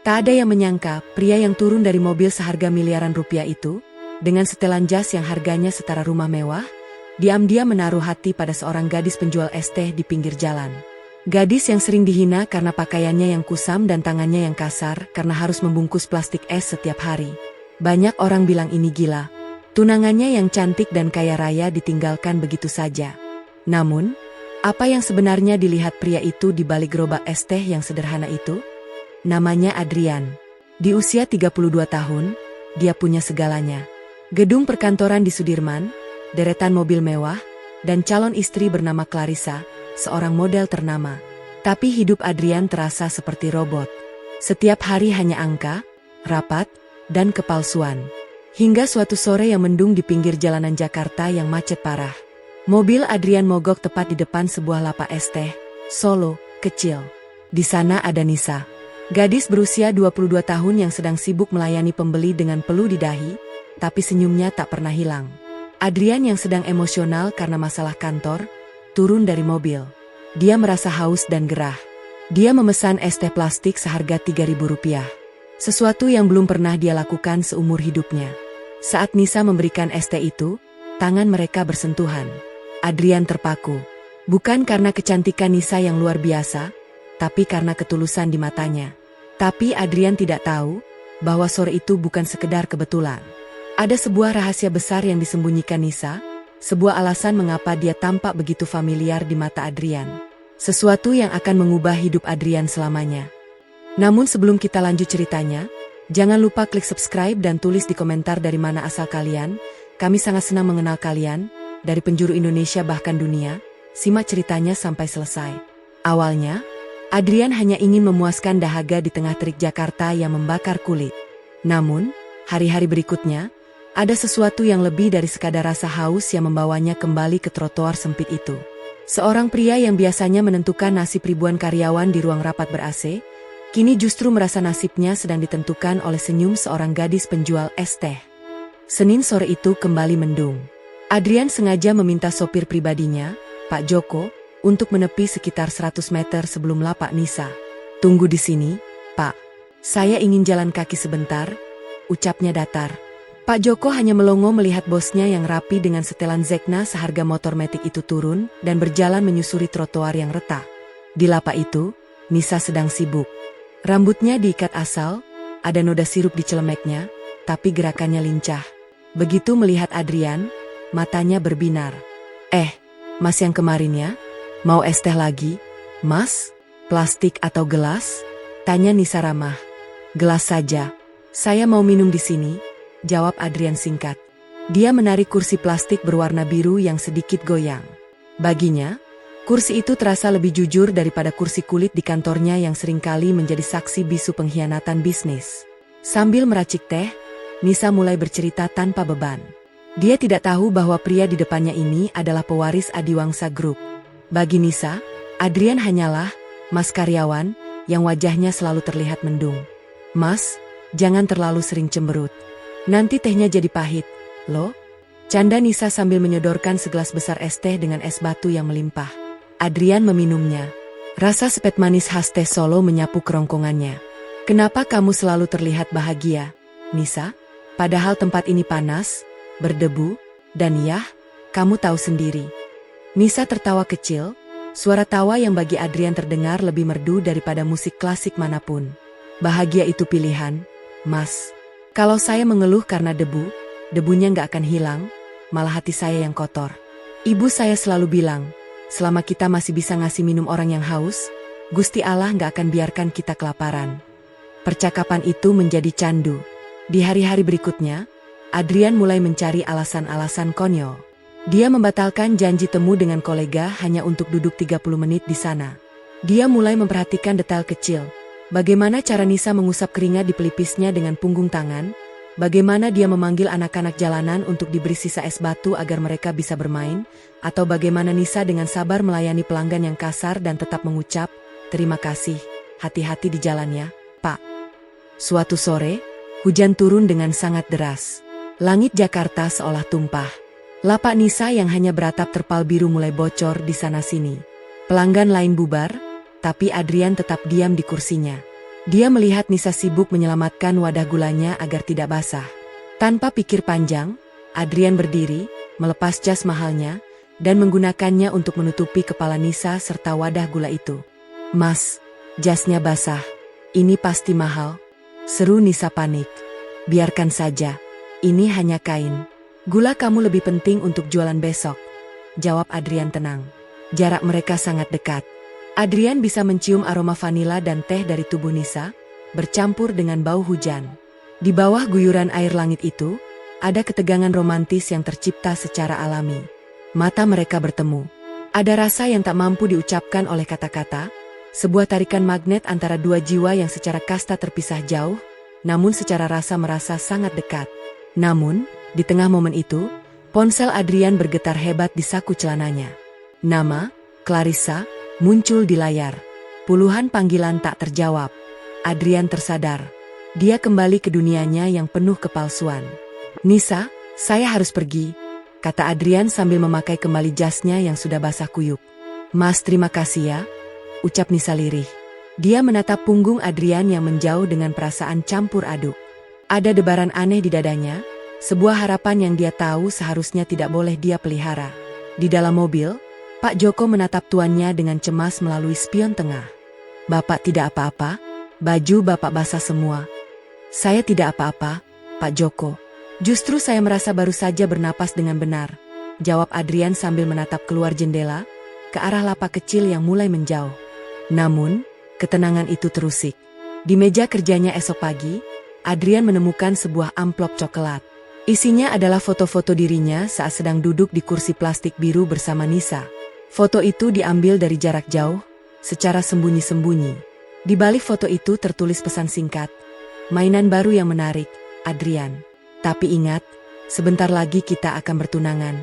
Tak ada yang menyangka, pria yang turun dari mobil seharga miliaran rupiah itu, dengan setelan jas yang harganya setara rumah mewah, diam-diam menaruh hati pada seorang gadis penjual es teh di pinggir jalan. Gadis yang sering dihina karena pakaiannya yang kusam dan tangannya yang kasar karena harus membungkus plastik es setiap hari. Banyak orang bilang ini gila. Tunangannya yang cantik dan kaya raya ditinggalkan begitu saja. Namun, apa yang sebenarnya dilihat pria itu di balik gerobak es teh yang sederhana itu? Namanya Adrian. Di usia 32 tahun, dia punya segalanya. Gedung perkantoran di Sudirman, deretan mobil mewah, dan calon istri bernama Clarissa, seorang model ternama. Tapi hidup Adrian terasa seperti robot. Setiap hari hanya angka, rapat, dan kepalsuan. Hingga suatu sore yang mendung di pinggir jalanan Jakarta yang macet parah. Mobil Adrian mogok tepat di depan sebuah lapak es teh, Solo, kecil. Di sana ada Nisa. Gadis berusia 22 tahun yang sedang sibuk melayani pembeli dengan peluh di dahi, tapi senyumnya tak pernah hilang. Adrian yang sedang emosional karena masalah kantor, turun dari mobil. Dia merasa haus dan gerah. Dia memesan es teh plastik seharga Rp3.000. Sesuatu yang belum pernah dia lakukan seumur hidupnya. Saat Nisa memberikan es teh itu, tangan mereka bersentuhan. Adrian terpaku. Bukan karena kecantikan Nisa yang luar biasa, tapi karena ketulusan di matanya. Tapi Adrian tidak tahu bahwa sore itu bukan sekedar kebetulan. Ada sebuah rahasia besar yang disembunyikan Nisa, sebuah alasan mengapa dia tampak begitu familiar di mata Adrian. Sesuatu yang akan mengubah hidup Adrian selamanya. Namun sebelum kita lanjut ceritanya, jangan lupa klik subscribe dan tulis di komentar dari mana asal kalian. Kami sangat senang mengenal kalian, dari penjuru Indonesia bahkan dunia. Simak ceritanya sampai selesai. Awalnya, Adrian hanya ingin memuaskan dahaga di tengah terik Jakarta yang membakar kulit. Namun, hari-hari berikutnya, ada sesuatu yang lebih dari sekadar rasa haus yang membawanya kembali ke trotoar sempit itu. Seorang pria yang biasanya menentukan nasib ribuan karyawan di ruang rapat ber-AC, kini justru merasa nasibnya sedang ditentukan oleh senyum seorang gadis penjual es teh. Senin sore itu kembali mendung. Adrian sengaja meminta sopir pribadinya, Pak Joko, untuk menepi sekitar 100 meter sebelum lapak Nisa. "Tunggu di sini, Pak. Saya ingin jalan kaki sebentar," ucapnya datar. Pak Joko hanya melongo melihat bosnya yang rapi dengan setelan Zegna seharga motor metik itu turun dan berjalan menyusuri trotoar yang retak. Di lapak itu, Nisa sedang sibuk. Rambutnya diikat asal, ada noda sirup di celemeknya, tapi gerakannya lincah. Begitu melihat Adrian, matanya berbinar. Mas yang kemarin ya? Mau es teh lagi, Mas? Plastik atau gelas?" tanya Nisa ramah. "Gelas saja. Saya mau minum di sini," jawab Adrian singkat. Dia menarik kursi plastik berwarna biru yang sedikit goyang. Baginya, kursi itu terasa lebih jujur daripada kursi kulit di kantornya yang seringkali menjadi saksi bisu pengkhianatan bisnis. Sambil meracik teh, Nisa mulai bercerita tanpa beban. Dia tidak tahu bahwa pria di depannya ini adalah pewaris Adiwangsa Group. Bagi Nisa, Adrian hanyalah mas karyawan yang wajahnya selalu terlihat mendung. "Mas, jangan terlalu sering cemberut. Nanti tehnya jadi pahit, loh," canda Nisa sambil menyodorkan segelas besar es teh dengan es batu yang melimpah. Adrian meminumnya. Rasa sepet manis khas teh Solo menyapu kerongkongannya. "Kenapa kamu selalu terlihat bahagia, Nisa? Padahal tempat ini panas, berdebu, dan yah, kamu tahu sendiri." Nisa tertawa kecil, suara tawa yang bagi Adrian terdengar lebih merdu daripada musik klasik manapun. "Bahagia itu pilihan, Mas. Kalau saya mengeluh karena debu, debunya nggak akan hilang, malah hati saya yang kotor. Ibu saya selalu bilang, selama kita masih bisa ngasih minum orang yang haus, Gusti Allah nggak akan biarkan kita kelaparan." Percakapan itu menjadi candu. Di hari-hari berikutnya, Adrian mulai mencari alasan-alasan konyol. Dia membatalkan janji temu dengan kolega hanya untuk duduk 30 menit di sana. Dia mulai memperhatikan detail kecil. Bagaimana cara Nisa mengusap keringat di pelipisnya dengan punggung tangan, bagaimana dia memanggil anak-anak jalanan untuk diberi sisa es batu agar mereka bisa bermain, atau bagaimana Nisa dengan sabar melayani pelanggan yang kasar dan tetap mengucap, "Terima kasih, hati-hati di jalannya, Pak." Suatu sore, hujan turun dengan sangat deras. Langit Jakarta seolah tumpah. Lapak Nisa yang hanya beratap terpal biru mulai bocor di sana-sini. Pelanggan lain bubar, tapi Adrian tetap diam di kursinya. Dia melihat Nisa sibuk menyelamatkan wadah gulanya agar tidak basah. Tanpa pikir panjang, Adrian berdiri, melepas jas mahalnya, dan menggunakannya untuk menutupi kepala Nisa serta wadah gula itu. "Mas, jasnya basah. Ini pasti mahal," seru Nisa panik. "Biarkan saja. Ini hanya kain. Gula kamu lebih penting untuk jualan besok," jawab Adrian tenang. Jarak mereka sangat dekat. Adrian bisa mencium aroma vanila dan teh dari tubuh Nisa, bercampur dengan bau hujan. Di bawah guyuran air langit itu, ada ketegangan romantis yang tercipta secara alami. Mata mereka bertemu. Ada rasa yang tak mampu diucapkan oleh kata-kata, sebuah tarikan magnet antara dua jiwa yang secara kasta terpisah jauh, namun secara rasa merasa sangat dekat. Namun, di tengah momen itu, ponsel Adrian bergetar hebat di saku celananya. Nama, Clarissa, muncul di layar. Puluhan panggilan tak terjawab. Adrian tersadar. Dia kembali ke dunianya yang penuh kepalsuan. "Nisa, saya harus pergi," kata Adrian sambil memakai kembali jasnya yang sudah basah kuyup. "Mas, terima kasih ya," ucap Nisa lirih. Dia menatap punggung Adrian yang menjauh dengan perasaan campur aduk. Ada debaran aneh di dadanya, sebuah harapan yang dia tahu seharusnya tidak boleh dia pelihara. Di dalam mobil, Pak Joko menatap tuannya dengan cemas melalui spion tengah. "Bapak tidak apa-apa? Baju Bapak basah semua." "Saya tidak apa-apa, Pak Joko. Justru saya merasa baru saja bernapas dengan benar," jawab Adrian sambil menatap keluar jendela, ke arah lapak kecil yang mulai menjauh. Namun, ketenangan itu terusik. Di meja kerjanya esok pagi, Adrian menemukan sebuah amplop coklat. Isinya adalah foto-foto dirinya saat sedang duduk di kursi plastik biru bersama Nisa. Foto itu diambil dari jarak jauh, secara sembunyi-sembunyi. Di balik foto itu tertulis pesan singkat, "Mainan baru yang menarik, Adrian. Tapi ingat, sebentar lagi kita akan bertunangan.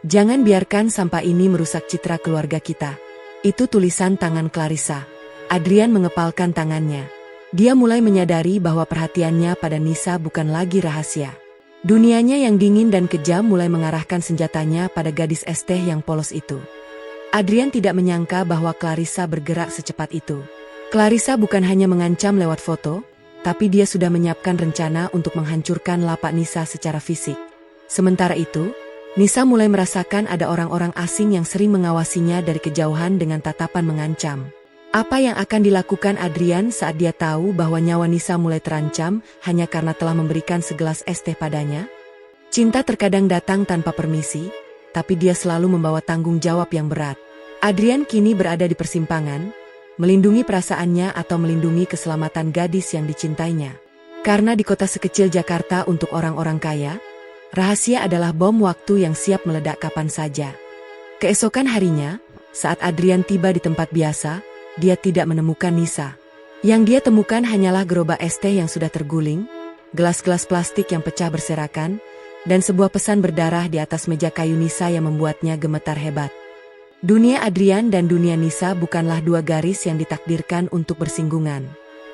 Jangan biarkan sampah ini merusak citra keluarga kita." Itu tulisan tangan Clarissa. Adrian mengepalkan tangannya. Dia mulai menyadari bahwa perhatiannya pada Nisa bukan lagi rahasia. Dunianya yang dingin dan kejam mulai mengarahkan senjatanya pada gadis es teh yang polos itu. Adrian tidak menyangka bahwa Clarissa bergerak secepat itu. Clarissa bukan hanya mengancam lewat foto, tapi dia sudah menyiapkan rencana untuk menghancurkan lapak Nisa secara fisik. Sementara itu, Nisa mulai merasakan ada orang-orang asing yang sering mengawasinya dari kejauhan dengan tatapan mengancam. Apa yang akan dilakukan Adrian saat dia tahu bahwa nyawa Nisa mulai terancam hanya karena telah memberikan segelas es teh padanya? Cinta terkadang datang tanpa permisi, tapi dia selalu membawa tanggung jawab yang berat. Adrian kini berada di persimpangan, melindungi perasaannya atau melindungi keselamatan gadis yang dicintainya. Karena di kota sekecil Jakarta untuk orang-orang kaya, rahasia adalah bom waktu yang siap meledak kapan saja. Keesokan harinya, saat Adrian tiba di tempat biasa, dia tidak menemukan Nisa. Yang dia temukan hanyalah gerobak es teh yang sudah terguling, gelas-gelas plastik yang pecah berserakan, dan sebuah pesan berdarah di atas meja kayu Nisa yang membuatnya gemetar hebat. Dunia Adrian dan dunia Nisa bukanlah dua garis yang ditakdirkan untuk bersinggungan.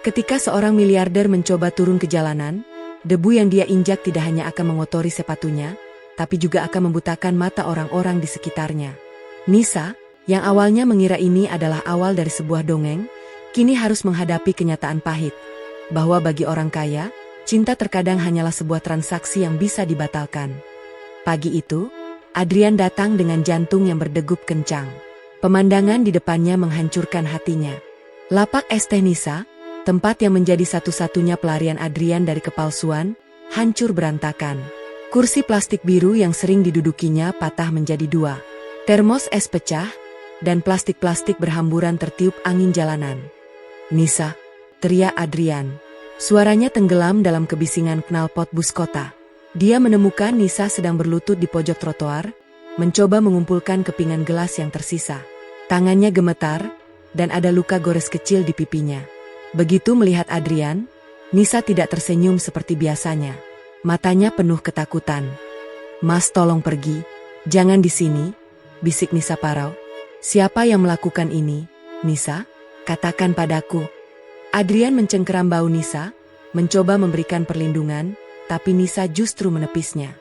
Ketika seorang miliarder mencoba turun ke jalanan, debu yang dia injak tidak hanya akan mengotori sepatunya, tapi juga akan membutakan mata orang-orang di sekitarnya. Nisa, yang awalnya mengira ini adalah awal dari sebuah dongeng, kini harus menghadapi kenyataan pahit, bahwa bagi orang kaya, cinta terkadang hanyalah sebuah transaksi yang bisa dibatalkan. Pagi itu, Adrian datang dengan jantung yang berdegup kencang. Pemandangan di depannya menghancurkan hatinya. Lapak es teh Nisa, tempat yang menjadi satu-satunya pelarian Adrian dari kepalsuan, hancur berantakan. Kursi plastik biru yang sering didudukinya patah menjadi dua. Termos es pecah, dan plastik-plastik berhamburan tertiup angin jalanan. "Nisa!" teriak Adrian. Suaranya tenggelam dalam kebisingan knalpot bus kota. Dia menemukan Nisa sedang berlutut di pojok trotoar, mencoba mengumpulkan kepingan gelas yang tersisa. Tangannya gemetar, dan ada luka gores kecil di pipinya. Begitu melihat Adrian, Nisa tidak tersenyum seperti biasanya. Matanya penuh ketakutan. "Mas, tolong pergi. Jangan di sini," bisik Nisa parau. "Siapa yang melakukan ini, Nisa? Katakan padaku." Adrian mencengkeram bau Nisa, mencoba memberikan perlindungan, tapi Nisa justru menepisnya.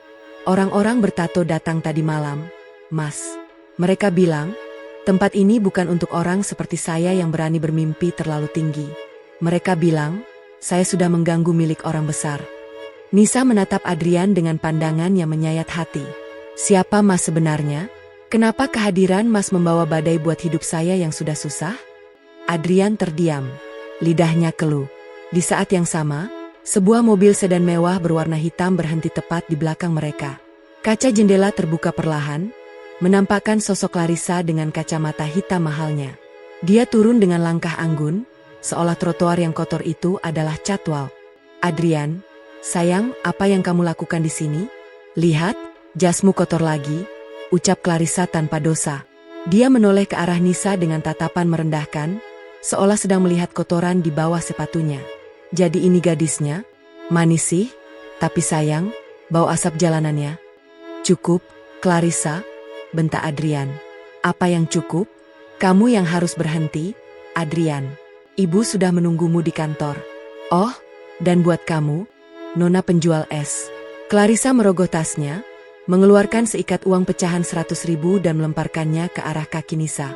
"Orang-orang bertato datang tadi malam, Mas. Mereka bilang, tempat ini bukan untuk orang seperti saya yang berani bermimpi terlalu tinggi. Mereka bilang, saya sudah mengganggu milik orang besar. Nisa menatap Adrian dengan pandangan yang menyayat hati. Siapa Mas sebenarnya? Kenapa kehadiran Mas membawa badai buat hidup saya yang sudah susah? Adrian terdiam. Lidahnya keluh. Di saat yang sama, sebuah mobil sedan mewah berwarna hitam berhenti tepat di belakang mereka. Kaca jendela terbuka perlahan, menampakkan sosok Clarissa dengan kacamata hitam mahalnya. Dia turun dengan langkah anggun, seolah trotoar yang kotor itu adalah catwalk. Adrian, sayang, apa yang kamu lakukan di sini? Lihat, jasmu kotor lagi, ucap Clarissa tanpa dosa. Dia menoleh ke arah Nisa dengan tatapan merendahkan, seolah sedang melihat kotoran di bawah sepatunya. Jadi ini gadisnya? Manis sih, tapi sayang, bau asap jalanannya. Cukup, Clarissa, bentak Adrian. Apa yang cukup? Kamu yang harus berhenti, Adrian. Ibu sudah menunggumu di kantor. Oh, dan buat kamu, Nona penjual es. Clarissa merogoh tasnya, mengeluarkan seikat uang pecahan 100.000 dan melemparkannya ke arah kaki Nisa.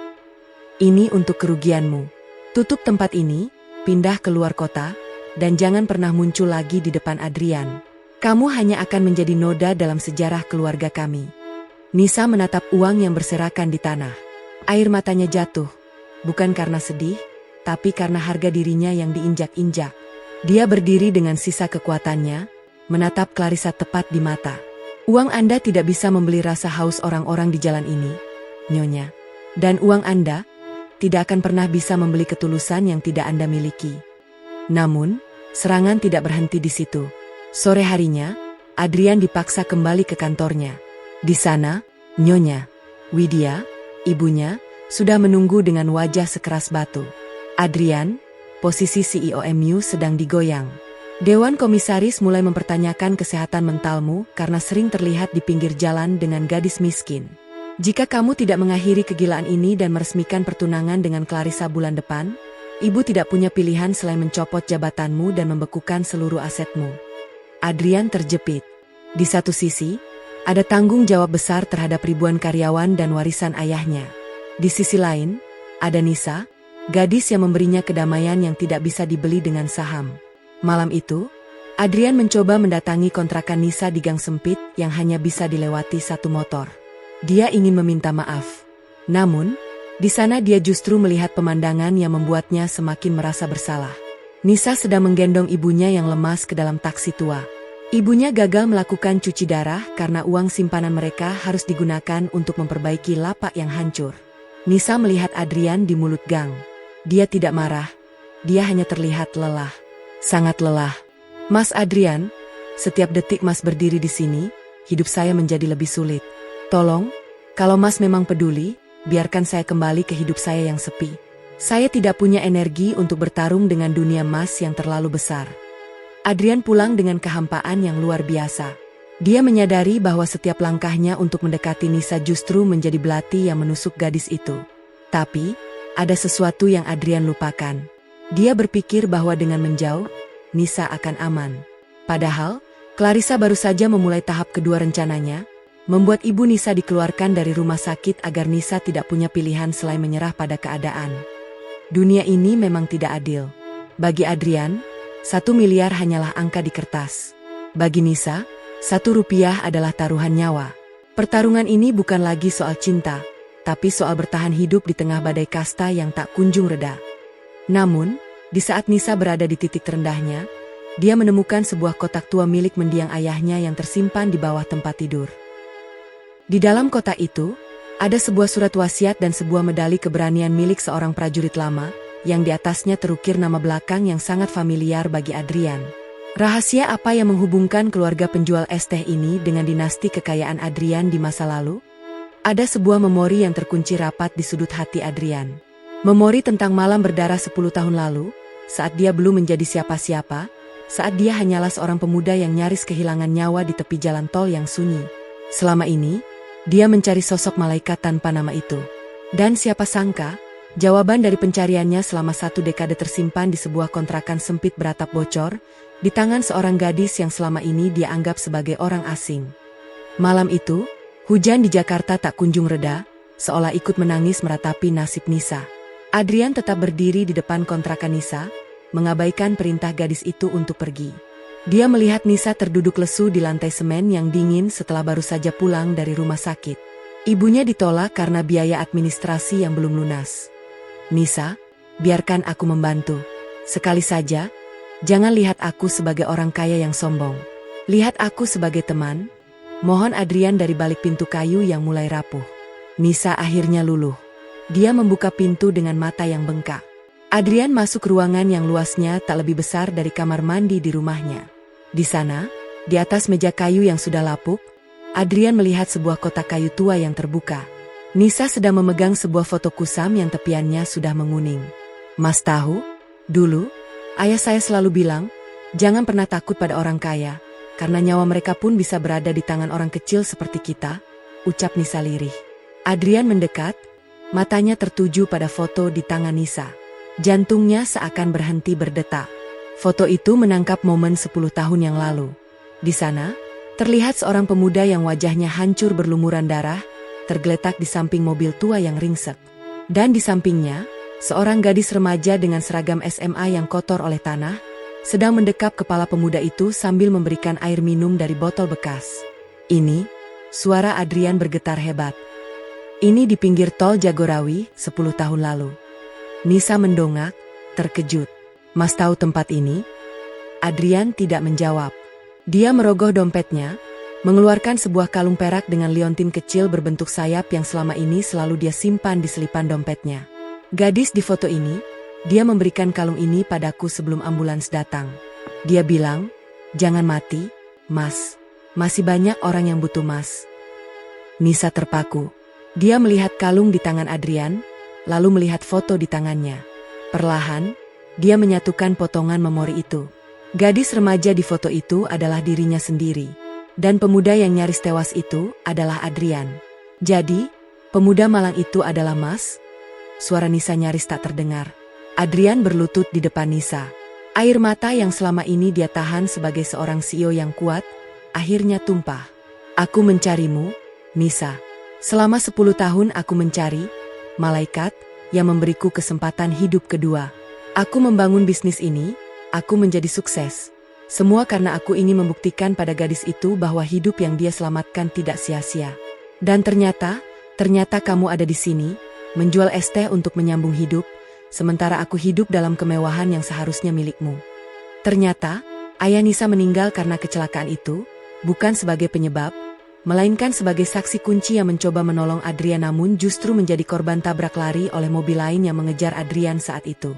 Ini untuk kerugianmu. Tutup tempat ini, pindah ke luar kota, dan jangan pernah muncul lagi di depan Adrian. Kamu hanya akan menjadi noda dalam sejarah keluarga kami. Nisa menatap uang yang berserakan di tanah. Air matanya jatuh, bukan karena sedih, tapi karena harga dirinya yang diinjak-injak. Dia berdiri dengan sisa kekuatannya, menatap Clarissa tepat di mata. Uang Anda tidak bisa membeli rasa haus orang-orang di jalan ini, Nyonya. Dan uang Anda tidak akan pernah bisa membeli ketulusan yang tidak Anda miliki. Namun, serangan tidak berhenti di situ. Sore harinya, Adrian dipaksa kembali ke kantornya. Di sana, Nyonya Widya, ibunya, sudah menunggu dengan wajah sekeras batu. Adrian, posisi CEO MU sedang digoyang. Dewan Komisaris mulai mempertanyakan kesehatan mentalmu karena sering terlihat di pinggir jalan dengan gadis miskin. Jika kamu tidak mengakhiri kegilaan ini dan meresmikan pertunangan dengan Clarissa bulan depan, ibu tidak punya pilihan selain mencopot jabatanmu dan membekukan seluruh asetmu. Adrian terjepit. Di satu sisi, ada tanggung jawab besar terhadap ribuan karyawan dan warisan ayahnya. Di sisi lain, ada Nisa, gadis yang memberinya kedamaian yang tidak bisa dibeli dengan saham. Malam itu, Adrian mencoba mendatangi kontrakan Nisa di gang sempit yang hanya bisa dilewati satu motor. Dia ingin meminta maaf. Namun, di sana dia justru melihat pemandangan yang membuatnya semakin merasa bersalah. Nisa sedang menggendong ibunya yang lemas ke dalam taksi tua. Ibunya gagal melakukan cuci darah karena uang simpanan mereka harus digunakan untuk memperbaiki lapak yang hancur. Nisa melihat Adrian di mulut gang. Dia tidak marah. Dia hanya terlihat lelah. Sangat lelah. Mas Adrian, setiap detik Mas berdiri di sini, hidup saya menjadi lebih sulit. Tolong, kalau Mas memang peduli, biarkan saya kembali ke hidup saya yang sepi. Saya tidak punya energi untuk bertarung dengan dunia Mas yang terlalu besar. Adrian pulang dengan kehampaan yang luar biasa. Dia menyadari bahwa setiap langkahnya untuk mendekati Nisa justru menjadi belati yang menusuk gadis itu. Tapi, ada sesuatu yang Adrian lupakan. Dia berpikir bahwa dengan menjauh, Nisa akan aman. Padahal, Clarissa baru saja memulai tahap kedua rencananya, membuat ibu Nisa dikeluarkan dari rumah sakit agar Nisa tidak punya pilihan selain menyerah pada keadaan. Dunia ini memang tidak adil. Bagi Adrian, 1 miliar hanyalah angka di kertas. Bagi Nisa, 1 rupiah adalah taruhan nyawa. Pertarungan ini bukan lagi soal cinta, tapi soal bertahan hidup di tengah badai kasta yang tak kunjung reda. Namun, di saat Nisa berada di titik terendahnya, dia menemukan sebuah kotak tua milik mendiang ayahnya yang tersimpan di bawah tempat tidur. Di dalam kotak itu, ada sebuah surat wasiat dan sebuah medali keberanian milik seorang prajurit lama, yang di atasnya terukir nama belakang yang sangat familiar bagi Adrian. Rahasia apa yang menghubungkan keluarga penjual es teh ini dengan dinasti kekayaan Adrian di masa lalu? Ada sebuah memori yang terkunci rapat di sudut hati Adrian. Memori tentang malam berdarah 10 tahun lalu, saat dia belum menjadi siapa-siapa, saat dia hanyalah seorang pemuda yang nyaris kehilangan nyawa di tepi jalan tol yang sunyi. Selama ini, dia mencari sosok malaikat tanpa nama itu. Dan siapa sangka, jawaban dari pencariannya selama 1 dekade tersimpan di sebuah kontrakan sempit beratap bocor, di tangan seorang gadis yang selama ini dia anggap sebagai orang asing. Malam itu, hujan di Jakarta tak kunjung reda, seolah ikut menangis meratapi nasib Nisa. Adrian tetap berdiri di depan kontrakan Nisa, mengabaikan perintah gadis itu untuk pergi. Dia melihat Nisa terduduk lesu di lantai semen yang dingin setelah baru saja pulang dari rumah sakit. Ibunya ditolak karena biaya administrasi yang belum lunas. "Nisa, biarkan aku membantu. Sekali saja, jangan lihat aku sebagai orang kaya yang sombong. Lihat aku sebagai teman," mohon Adrian dari balik pintu kayu yang mulai rapuh. Nisa akhirnya luluh. Dia membuka pintu dengan mata yang bengkak. Adrian masuk ruangan yang luasnya tak lebih besar dari kamar mandi di rumahnya. Di sana, di atas meja kayu yang sudah lapuk, Adrian melihat sebuah kotak kayu tua yang terbuka. Nisa sedang memegang sebuah foto kusam yang tepiannya sudah menguning. "Mas tahu? Dulu, ayah saya selalu bilang, jangan pernah takut pada orang kaya, karena nyawa mereka pun bisa berada di tangan orang kecil seperti kita," ucap Nisa lirih. Adrian mendekat, matanya tertuju pada foto di tangan Nisa. Jantungnya seakan berhenti berdetak. Foto itu menangkap momen 10 tahun yang lalu. Di sana, terlihat seorang pemuda yang wajahnya hancur berlumuran darah, tergeletak di samping mobil tua yang ringsek. Dan di sampingnya, seorang gadis remaja dengan seragam SMA yang kotor oleh tanah, sedang mendekap kepala pemuda itu sambil memberikan air minum dari botol bekas. "Ini," suara Adrian bergetar hebat. "Ini di pinggir tol Jagorawi 10 tahun lalu." Nisa mendongak, terkejut. "Mas tahu tempat ini?" Adrian tidak menjawab. Dia merogoh dompetnya, mengeluarkan sebuah kalung perak dengan liontin kecil berbentuk sayap yang selama ini selalu dia simpan di selipan dompetnya. "Gadis di foto ini, dia memberikan kalung ini padaku sebelum ambulans datang. Dia bilang, jangan mati, Mas. Masih banyak orang yang butuh Mas." Nisa terpaku. Dia melihat kalung di tangan Adrian, lalu melihat foto di tangannya. Perlahan, dia menyatukan potongan memori itu. Gadis remaja di foto itu adalah dirinya sendiri. Dan pemuda yang nyaris tewas itu adalah Adrian. Jadi, pemuda malang itu adalah Mas? Suara Nisa nyaris tak terdengar. Adrian berlutut di depan Nisa. Air mata yang selama ini dia tahan sebagai seorang CEO yang kuat, akhirnya tumpah. "Aku mencarimu, Nisa. Selama 10 tahun aku mencari malaikat yang memberiku kesempatan hidup kedua. Aku membangun bisnis ini, aku menjadi sukses. Semua karena aku ingin membuktikan pada gadis itu bahwa hidup yang dia selamatkan tidak sia-sia. Dan ternyata kamu ada di sini, menjual es teh untuk menyambung hidup, sementara aku hidup dalam kemewahan yang seharusnya milikmu." Ternyata, ayah Nisa meninggal karena kecelakaan itu, bukan sebagai penyebab, melainkan sebagai saksi kunci yang mencoba menolong Adrian namun justru menjadi korban tabrak lari oleh mobil lain yang mengejar Adrian saat itu.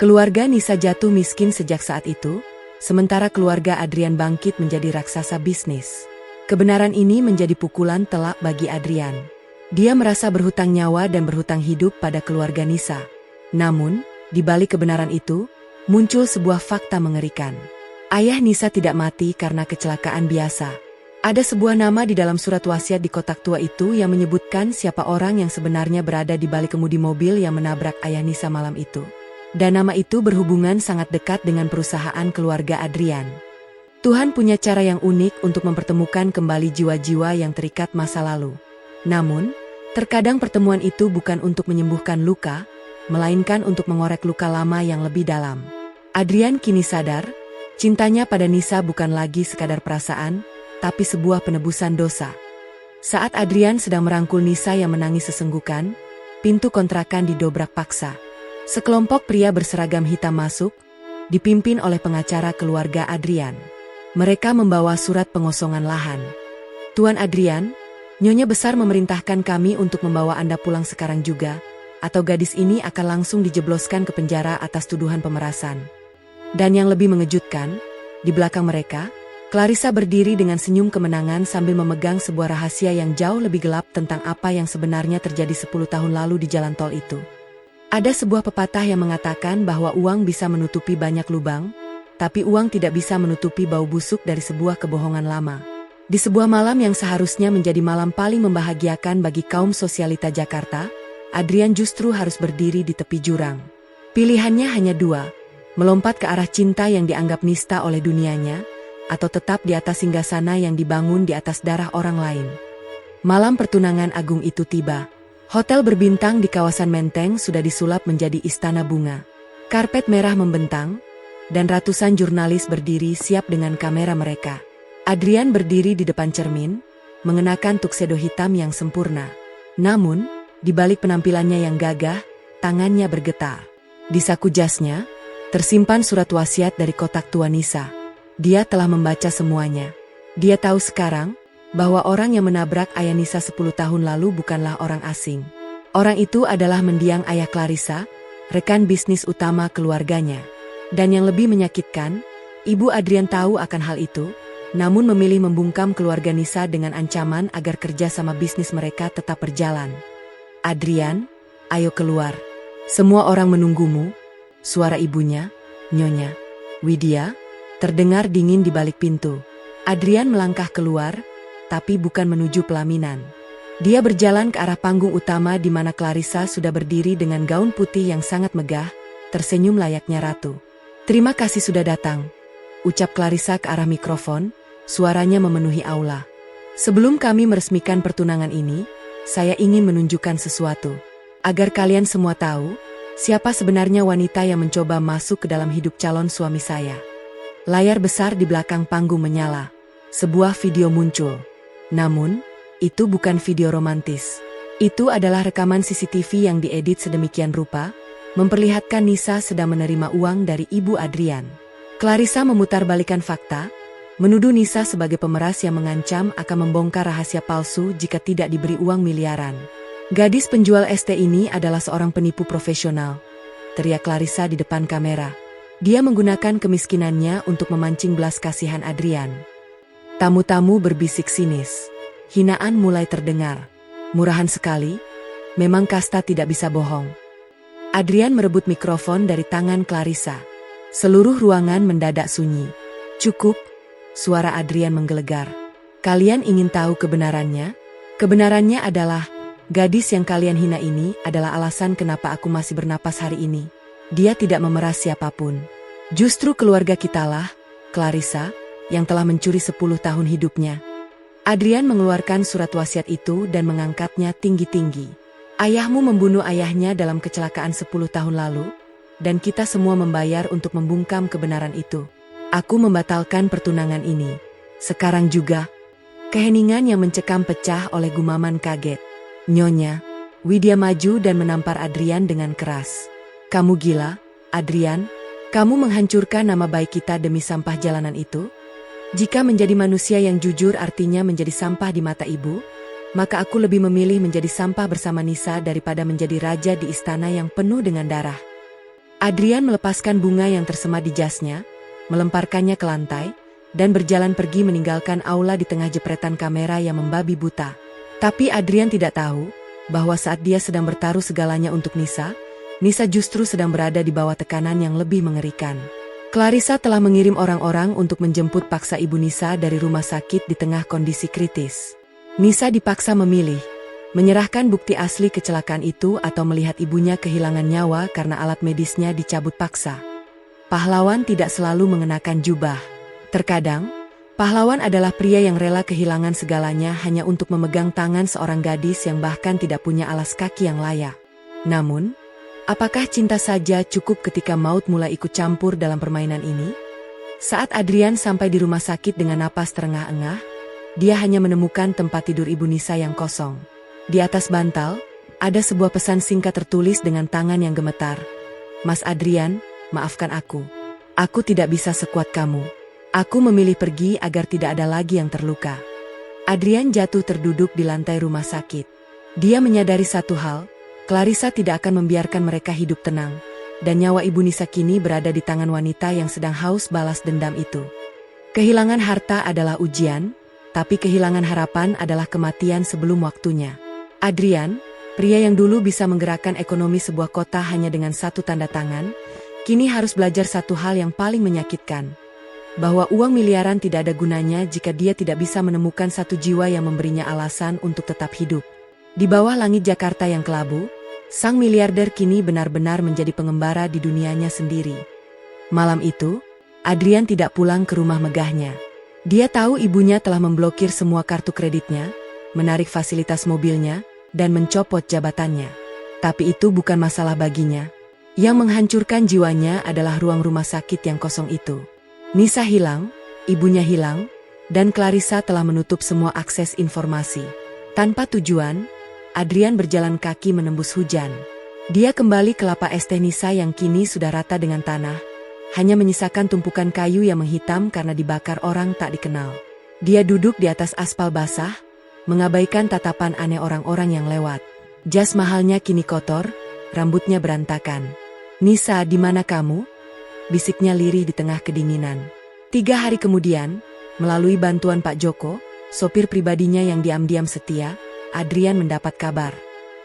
Keluarga Nisa jatuh miskin sejak saat itu, sementara keluarga Adrian bangkit menjadi raksasa bisnis. Kebenaran ini menjadi pukulan telak bagi Adrian. Dia merasa berhutang nyawa dan berhutang hidup pada keluarga Nisa. Namun, di balik kebenaran itu, muncul sebuah fakta mengerikan. Ayah Nisa tidak mati karena kecelakaan biasa. Ada sebuah nama di dalam surat wasiat di kotak tua itu yang menyebutkan siapa orang yang sebenarnya berada di balik kemudi mobil yang menabrak ayah Nisa malam itu. Dan nama itu berhubungan sangat dekat dengan perusahaan keluarga Adrian. Tuhan punya cara yang unik untuk mempertemukan kembali jiwa-jiwa yang terikat masa lalu. Namun, terkadang pertemuan itu bukan untuk menyembuhkan luka, melainkan untuk mengorek luka lama yang lebih dalam. Adrian kini sadar, cintanya pada Nisa bukan lagi sekadar perasaan, tapi sebuah penebusan dosa. Saat Adrian sedang merangkul Nisa yang menangis sesenggukan, pintu kontrakan didobrak paksa. Sekelompok pria berseragam hitam masuk, dipimpin oleh pengacara keluarga Adrian. Mereka membawa surat pengosongan lahan. "Tuan Adrian, Nyonya Besar memerintahkan kami untuk membawa Anda pulang sekarang juga, atau gadis ini akan langsung dijebloskan ke penjara atas tuduhan pemerasan." Dan yang lebih mengejutkan, di belakang mereka, Clarissa berdiri dengan senyum kemenangan sambil memegang sebuah rahasia yang jauh lebih gelap tentang apa yang sebenarnya terjadi 10 tahun lalu di jalan tol itu. Ada sebuah pepatah yang mengatakan bahwa uang bisa menutupi banyak lubang, tapi uang tidak bisa menutupi bau busuk dari sebuah kebohongan lama. Di sebuah malam yang seharusnya menjadi malam paling membahagiakan bagi kaum sosialita Jakarta, Adrian justru harus berdiri di tepi jurang. Pilihannya hanya dua, melompat ke arah cinta yang dianggap nista oleh dunianya, atau tetap di atas singgasana yang dibangun di atas darah orang lain. Malam pertunangan agung itu tiba. Hotel berbintang di kawasan Menteng sudah disulap menjadi istana bunga. Karpet merah membentang, dan ratusan jurnalis berdiri siap dengan kamera mereka. Adrian berdiri di depan cermin, mengenakan tuxedo hitam yang sempurna. Namun, di balik penampilannya yang gagah, tangannya bergetar. Di saku jasnya, tersimpan surat wasiat dari kotak tua Nisa. Dia telah membaca semuanya. Dia tahu sekarang, bahwa orang yang menabrak ayah Nisa 10 tahun lalu bukanlah orang asing. Orang itu adalah mendiang ayah Clarissa, rekan bisnis utama keluarganya. Dan yang lebih menyakitkan, Ibu Adrian tahu akan hal itu, namun memilih membungkam keluarga Nisa dengan ancaman agar kerja sama bisnis mereka tetap berjalan. Adrian, ayo keluar. Semua orang menunggumu. Suara ibunya, Nyonya Widya, terdengar dingin di balik pintu. Adrian melangkah keluar, tapi bukan menuju pelaminan. Dia berjalan ke arah panggung utama di mana Clarissa sudah berdiri dengan gaun putih yang sangat megah, tersenyum layaknya ratu. Terima kasih sudah datang, ucap Clarissa ke arah mikrofon, suaranya memenuhi aula. Sebelum kami meresmikan pertunangan ini, saya ingin menunjukkan sesuatu. Agar kalian semua tahu, siapa sebenarnya wanita yang mencoba masuk ke dalam hidup calon suami saya. Layar besar di belakang panggung menyala. Sebuah video muncul. Namun, itu bukan video romantis. Itu adalah rekaman CCTV yang diedit sedemikian rupa, memperlihatkan Nisa sedang menerima uang dari Ibu Adrian. Clarissa memutarbalikkan fakta, menuduh Nisa sebagai pemeras yang mengancam akan membongkar rahasia palsu jika tidak diberi uang miliaran. Gadis penjual ST ini adalah seorang penipu profesional, teriak Clarissa di depan kamera. Dia menggunakan kemiskinannya untuk memancing belas kasihan Adrian. Tamu-tamu berbisik sinis. Hinaan mulai terdengar. Murahan sekali, memang kasta tidak bisa bohong. Adrian merebut mikrofon dari tangan Clarissa. Seluruh ruangan mendadak sunyi. Cukup, suara Adrian menggelegar. Kalian ingin tahu kebenarannya? Kebenarannya adalah, gadis yang kalian hina ini adalah alasan kenapa aku masih bernapas hari ini. Dia tidak memeras siapapun. Justru keluarga kitalah, Clarissa, yang telah mencuri 10 tahun hidupnya. Adrian mengeluarkan surat wasiat itu dan mengangkatnya tinggi-tinggi. Ayahmu membunuh ayahnya dalam kecelakaan 10 tahun lalu, dan kita semua membayar untuk membungkam kebenaran itu. Aku membatalkan pertunangan ini. Sekarang juga. Keheningan yang mencekam pecah oleh gumaman kaget. Nyonya Widya maju dan menampar Adrian dengan keras. Kamu gila, Adrian? Kamu menghancurkan nama baik kita demi sampah jalanan itu? Jika menjadi manusia yang jujur artinya menjadi sampah di mata ibu, maka aku lebih memilih menjadi sampah bersama Nisa daripada menjadi raja di istana yang penuh dengan darah. Adrian melepaskan bunga yang tersema di jasnya, melemparkannya ke lantai, dan berjalan pergi meninggalkan aula di tengah jepretan kamera yang membabi buta. Tapi Adrian tidak tahu, bahwa saat dia sedang bertaruh segalanya untuk Nisa, Nisa justru sedang berada di bawah tekanan yang lebih mengerikan. Clarissa telah mengirim orang-orang untuk menjemput paksa ibu Nisa dari rumah sakit di tengah kondisi kritis. Nisa dipaksa memilih, menyerahkan bukti asli kecelakaan itu atau melihat ibunya kehilangan nyawa karena alat medisnya dicabut paksa. Pahlawan tidak selalu mengenakan jubah. Terkadang, pahlawan adalah pria yang rela kehilangan segalanya hanya untuk memegang tangan seorang gadis yang bahkan tidak punya alas kaki yang layak. Namun, apakah cinta saja cukup ketika maut mulai ikut campur dalam permainan ini? Saat Adrian sampai di rumah sakit dengan napas terengah-engah, dia hanya menemukan tempat tidur ibu Nisa yang kosong. Di atas bantal, ada sebuah pesan singkat tertulis dengan tangan yang gemetar. Mas Adrian, maafkan aku. Aku tidak bisa sekuat kamu. Aku memilih pergi agar tidak ada lagi yang terluka. Adrian jatuh terduduk di lantai rumah sakit. Dia menyadari satu hal, Clarissa tidak akan membiarkan mereka hidup tenang, dan nyawa ibu Nisa kini berada di tangan wanita yang sedang haus balas dendam itu. Kehilangan harta adalah ujian, tapi kehilangan harapan adalah kematian sebelum waktunya. Adrian, pria yang dulu bisa menggerakkan ekonomi sebuah kota hanya dengan satu tanda tangan, kini harus belajar satu hal yang paling menyakitkan. Bahwa uang miliaran tidak ada gunanya jika dia tidak bisa menemukan satu jiwa yang memberinya alasan untuk tetap hidup. Di bawah langit Jakarta yang kelabu, sang miliarder kini benar-benar menjadi pengembara di dunianya sendiri. Malam itu, Adrian tidak pulang ke rumah megahnya. Dia tahu ibunya telah memblokir semua kartu kreditnya, menarik fasilitas mobilnya, dan mencopot jabatannya. Tapi itu bukan masalah baginya. Yang menghancurkan jiwanya adalah ruang rumah sakit yang kosong itu. Nisa hilang, ibunya hilang, dan Clarissa telah menutup semua akses informasi. Tanpa tujuan, Adrian berjalan kaki menembus hujan. Dia kembali ke lapak es teh Nisa yang kini sudah rata dengan tanah, hanya menyisakan tumpukan kayu yang menghitam karena dibakar orang tak dikenal. Dia duduk di atas aspal basah, mengabaikan tatapan aneh orang-orang yang lewat. Jas mahalnya kini kotor, rambutnya berantakan. "Nisa, di mana kamu?" bisiknya lirih di tengah kedinginan. 3 hari kemudian, melalui bantuan Pak Joko, sopir pribadinya yang diam-diam setia, Adrian mendapat kabar.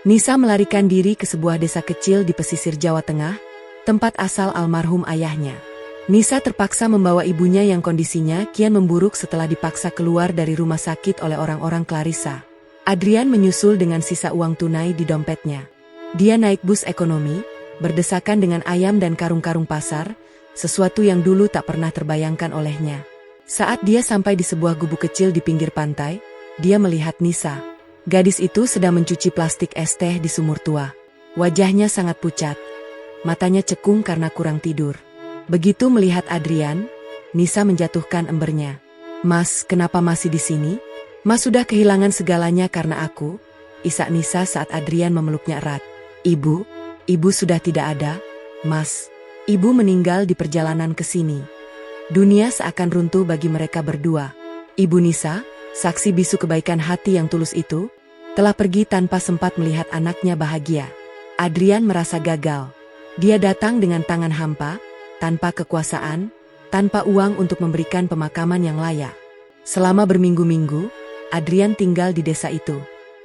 Nisa melarikan diri ke sebuah desa kecil di pesisir Jawa Tengah, tempat asal almarhum ayahnya. Nisa terpaksa membawa ibunya yang kondisinya kian memburuk setelah dipaksa keluar dari rumah sakit oleh orang-orang Clarissa. Adrian menyusul dengan sisa uang tunai di dompetnya. Dia naik bus ekonomi, berdesakan dengan ayam dan karung-karung pasar, sesuatu yang dulu tak pernah terbayangkan olehnya. Saat dia sampai di sebuah gubuk kecil di pinggir pantai, dia melihat Nisa. Gadis itu sedang mencuci plastik es teh di sumur tua. Wajahnya sangat pucat. Matanya cekung karena kurang tidur. Begitu melihat Adrian, Nisa menjatuhkan embernya. "Mas, kenapa masih di sini? Mas sudah kehilangan segalanya karena aku," isak Nisa saat Adrian memeluknya erat. Ibu sudah tidak ada, Mas. Ibu meninggal di perjalanan ke sini." Dunia seakan runtuh bagi mereka berdua. Ibu Nisa, saksi bisu kebaikan hati yang tulus itu, telah pergi tanpa sempat melihat anaknya bahagia. Adrian merasa gagal. Dia datang dengan tangan hampa, tanpa kekuasaan, tanpa uang untuk memberikan pemakaman yang layak. Selama berminggu-minggu, Adrian tinggal di desa itu.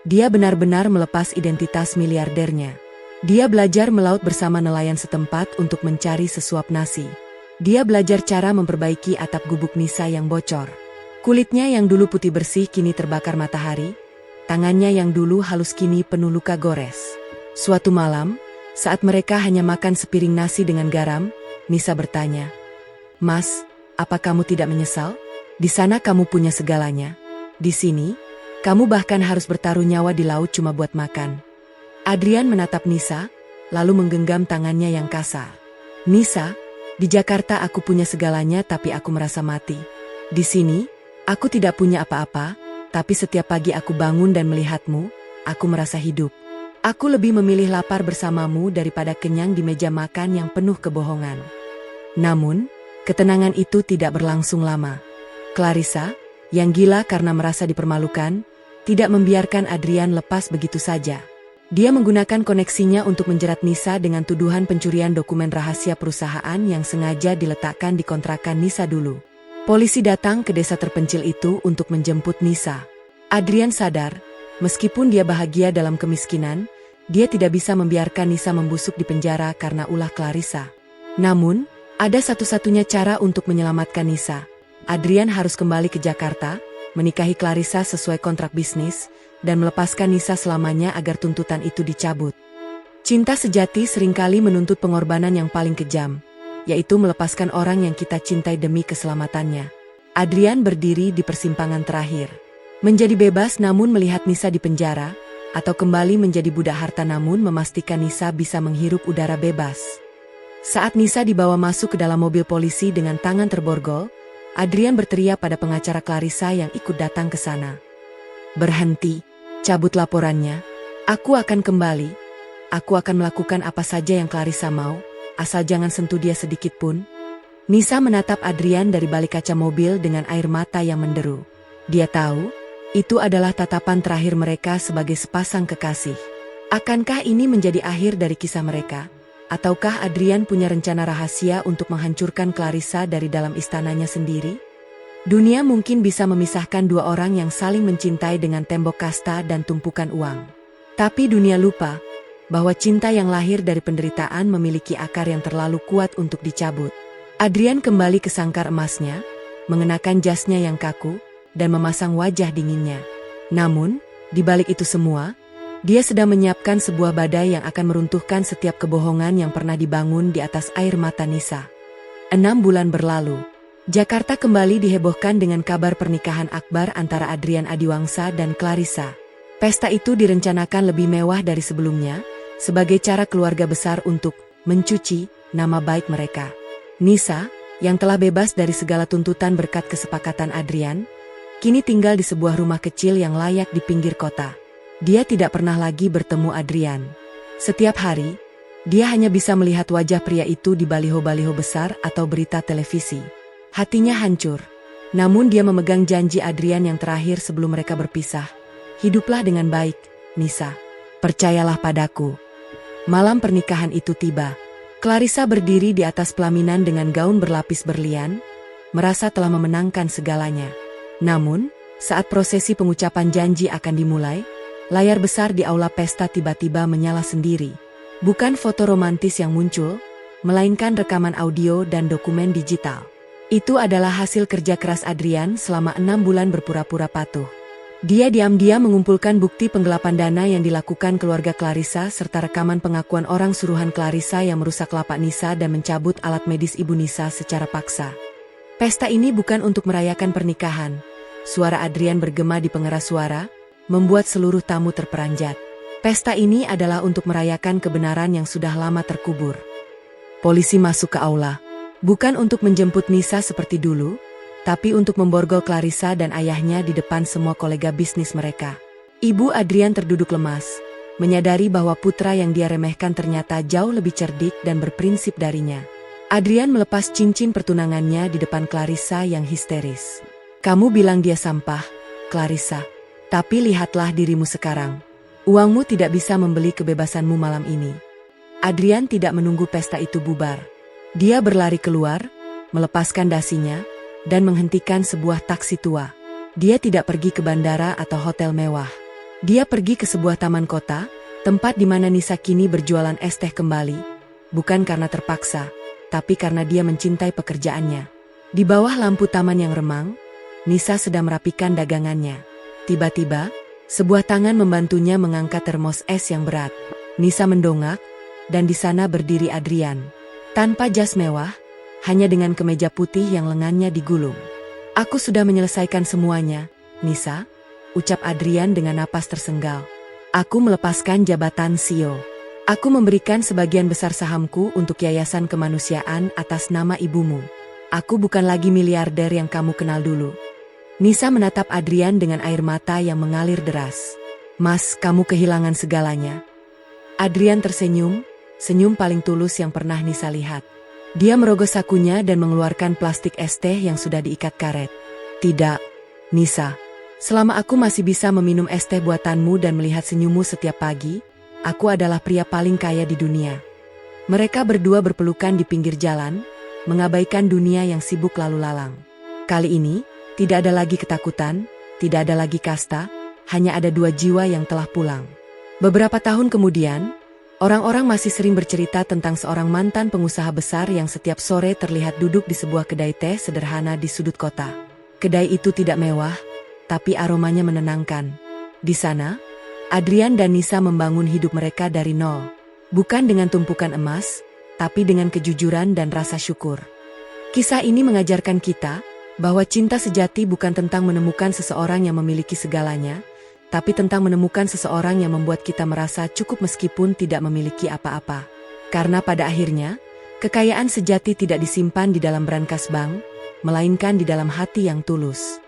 Dia benar-benar melepas identitas miliardernya. Dia belajar melaut bersama nelayan setempat untuk mencari sesuap nasi. Dia belajar cara memperbaiki atap gubuk Nisa yang bocor. Kulitnya yang dulu putih bersih kini terbakar matahari, tangannya yang dulu halus kini penuh luka gores. Suatu malam, saat mereka hanya makan sepiring nasi dengan garam, Nisa bertanya, "Mas, apa kamu tidak menyesal? Di sana kamu punya segalanya. Di sini, kamu bahkan harus bertaruh nyawa di laut cuma buat makan." Adrian menatap Nisa, lalu menggenggam tangannya yang kasar. "Nisa, di Jakarta aku punya segalanya tapi aku merasa mati. Di sini, aku tidak punya apa-apa, tapi setiap pagi aku bangun dan melihatmu, aku merasa hidup. Aku lebih memilih lapar bersamamu daripada kenyang di meja makan yang penuh kebohongan." Namun, ketenangan itu tidak berlangsung lama. Clarissa, yang gila karena merasa dipermalukan, tidak membiarkan Adrian lepas begitu saja. Dia menggunakan koneksinya untuk menjerat Nisa dengan tuduhan pencurian dokumen rahasia perusahaan yang sengaja diletakkan di kontrakan Nisa dulu. Polisi datang ke desa terpencil itu untuk menjemput Nisa. Adrian sadar, meskipun dia bahagia dalam kemiskinan, dia tidak bisa membiarkan Nisa membusuk di penjara karena ulah Clarissa. Namun, ada satu-satunya cara untuk menyelamatkan Nisa. Adrian harus kembali ke Jakarta, menikahi Clarissa sesuai kontrak bisnis, dan melepaskan Nisa selamanya agar tuntutan itu dicabut. Cinta sejati seringkali menuntut pengorbanan yang paling kejam, yaitu melepaskan orang yang kita cintai demi keselamatannya. Adrian berdiri di persimpangan terakhir. Menjadi bebas namun melihat Nisa di penjara, atau kembali menjadi budak harta namun memastikan Nisa bisa menghirup udara bebas. Saat Nisa dibawa masuk ke dalam mobil polisi dengan tangan terborgol, Adrian berteriak pada pengacara Clarissa yang ikut datang ke sana. "Berhenti, cabut laporannya. Aku akan kembali. Aku akan melakukan apa saja yang Clarissa mau, asal jangan sentuh dia sedikit pun." Nisa menatap Adrian dari balik kaca mobil dengan air mata yang menderu. Dia tahu, itu adalah tatapan terakhir mereka sebagai sepasang kekasih. Akankah ini menjadi akhir dari kisah mereka? Ataukah Adrian punya rencana rahasia untuk menghancurkan Clarissa dari dalam istananya sendiri? Dunia mungkin bisa memisahkan dua orang yang saling mencintai dengan tembok kasta dan tumpukan uang. Tapi dunia lupa bahwa cinta yang lahir dari penderitaan memiliki akar yang terlalu kuat untuk dicabut. Adrian kembali ke sangkar emasnya, mengenakan jasnya yang kaku, dan memasang wajah dinginnya. Namun, di balik itu semua, dia sedang menyiapkan sebuah badai yang akan meruntuhkan setiap kebohongan yang pernah dibangun di atas air mata Nisa. 6 bulan berlalu. Jakarta kembali dihebohkan dengan kabar pernikahan akbar antara Adrian Adiwangsa dan Clarissa. Pesta itu direncanakan lebih mewah dari sebelumnya, sebagai cara keluarga besar untuk mencuci nama baik mereka. Nisa, yang telah bebas dari segala tuntutan berkat kesepakatan Adrian, kini tinggal di sebuah rumah kecil yang layak di pinggir kota. Dia tidak pernah lagi bertemu Adrian. Setiap hari, dia hanya bisa melihat wajah pria itu di baliho-baliho besar atau berita televisi. Hatinya hancur. Namun dia memegang janji Adrian yang terakhir sebelum mereka berpisah. Hiduplah dengan baik, Nisa. Percayalah padaku. Malam pernikahan itu tiba. Clarissa berdiri di atas pelaminan dengan gaun berlapis berlian, merasa telah memenangkan segalanya. Namun, saat prosesi pengucapan janji akan dimulai, layar besar di aula pesta tiba-tiba menyala sendiri. Bukan foto romantis yang muncul, melainkan rekaman audio dan dokumen digital. Itu adalah hasil kerja keras Adrian selama 6 bulan berpura-pura patuh. Dia diam-diam mengumpulkan bukti penggelapan dana yang dilakukan keluarga Clarissa serta rekaman pengakuan orang suruhan Clarissa yang merusak lapak Nisa dan mencabut alat medis ibu Nisa secara paksa. Pesta ini bukan untuk merayakan pernikahan. Suara Adrian bergema di pengeras suara, membuat seluruh tamu terperanjat. Pesta ini adalah untuk merayakan kebenaran yang sudah lama terkubur. Polisi masuk ke aula. Bukan untuk menjemput Nisa seperti dulu, tapi untuk memborgol Clarissa dan ayahnya di depan semua kolega bisnis mereka. Ibu Adrian terduduk lemas, menyadari bahwa putra yang dia remehkan ternyata jauh lebih cerdik dan berprinsip darinya. Adrian melepas cincin pertunangannya di depan Clarissa yang histeris. "Kamu bilang dia sampah, Clarissa. Tapi lihatlah dirimu sekarang. Uangmu tidak bisa membeli kebebasanmu malam ini." Adrian tidak menunggu pesta itu bubar. Dia berlari keluar, melepaskan dasinya, dan menghentikan sebuah taksi tua. Dia tidak pergi ke bandara atau hotel mewah. Dia pergi ke sebuah taman kota, tempat di mana Nisa kini berjualan es teh kembali, bukan karena terpaksa, tapi karena dia mencintai pekerjaannya. Di bawah lampu taman yang remang, Nisa sedang merapikan dagangannya. Tiba-tiba, sebuah tangan membantunya mengangkat termos es yang berat. Nisa mendongak, dan di sana berdiri Adrian. Tanpa jas mewah, hanya dengan kemeja putih yang lengannya digulung. "Aku sudah menyelesaikan semuanya, Nisa," ucap Adrian dengan napas tersenggal. "Aku melepaskan jabatan CEO. Aku memberikan sebagian besar sahamku untuk Yayasan Kemanusiaan atas nama ibumu. Aku bukan lagi miliarder yang kamu kenal dulu." Nisa menatap Adrian dengan air mata yang mengalir deras. "Mas, kamu kehilangan segalanya." Adrian tersenyum, senyum paling tulus yang pernah Nisa lihat. Dia merogoh sakunya dan mengeluarkan plastik es teh yang sudah diikat karet. "Tidak, Nisa. Selama aku masih bisa meminum es teh buatanmu dan melihat senyummu setiap pagi, aku adalah pria paling kaya di dunia." Mereka berdua berpelukan di pinggir jalan, mengabaikan dunia yang sibuk lalu lalang. Kali ini, tidak ada lagi ketakutan, tidak ada lagi kasta, hanya ada dua jiwa yang telah pulang. Beberapa tahun kemudian, orang-orang masih sering bercerita tentang seorang mantan pengusaha besar yang setiap sore terlihat duduk di sebuah kedai teh sederhana di sudut kota. Kedai itu tidak mewah, tapi aromanya menenangkan. Di sana, Adrian dan Nisa membangun hidup mereka dari nol. Bukan dengan tumpukan emas, tapi dengan kejujuran dan rasa syukur. Kisah ini mengajarkan kita bahwa cinta sejati bukan tentang menemukan seseorang yang memiliki segalanya, tapi tentang menemukan seseorang yang membuat kita merasa cukup meskipun tidak memiliki apa-apa. Karena pada akhirnya, kekayaan sejati tidak disimpan di dalam brankas bank, melainkan di dalam hati yang tulus.